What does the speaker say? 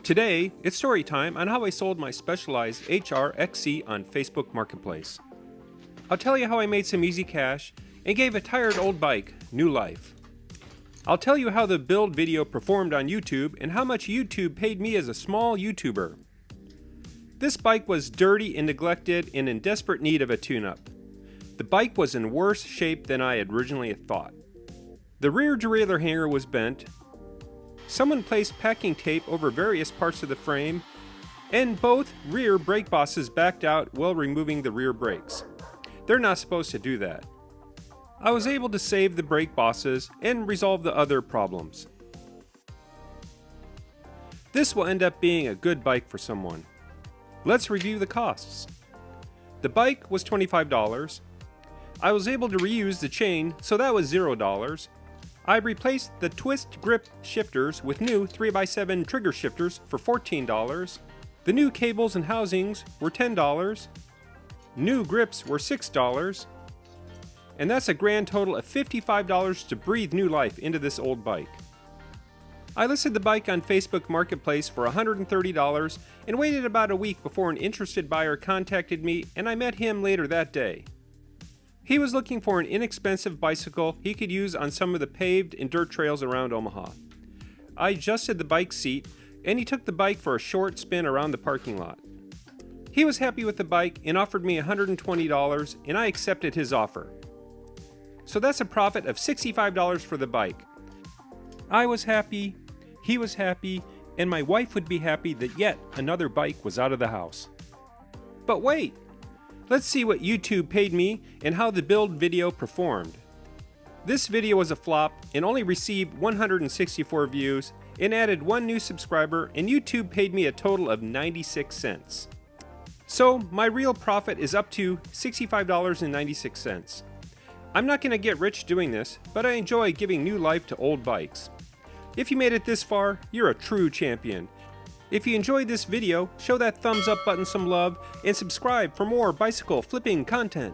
Today, it's story time on how I sold my Specialized HRXC on Facebook Marketplace. I'll tell you how I made some easy cash and gave a tired old bike new life. I'll tell you how the build video performed on YouTube and how much YouTube paid me as a small YouTuber. This bike was dirty and neglected and in desperate need of a tune-up. The bike was in worse shape than I had originally thought. The rear derailleur hanger was bent. Someone placed packing tape over various parts of the frame, and both rear brake bosses backed out while removing the rear brakes. They're not supposed to do that. I was able to save the brake bosses and resolve the other problems. This will end up being a good bike for someone. Let's review the costs. The bike was $25. I was able to reuse the chain, so that was $0. I replaced the twist grip shifters with new 3x7 trigger shifters for $14. The new cables and housings were $10. New grips were $6. And that's a grand total of $55 to breathe new life into this old bike. I listed the bike on Facebook Marketplace for $130 and waited about a week before an interested buyer contacted me, and I met him later that day. He was looking for an inexpensive bicycle he could use on some of the paved and dirt trails around Omaha. I adjusted the bike seat, and he took the bike for a short spin around the parking lot. He was happy with the bike and offered me $120, and I accepted his offer. So that's a profit of $65 for the bike. I was happy, he was happy, and my wife would be happy that yet another bike was out of the house. But wait! Let's see what YouTube paid me and how the build video performed. This video was a flop and only received 164 views and added one new subscriber, and YouTube paid me a total of 96 cents. So my real profit is up to $65.96. I'm not going to get rich doing this, but I enjoy giving new life to old bikes. If you made it this far, you're a true champion. If you enjoyed this video, show that thumbs up button some love and subscribe for more bicycle flipping content.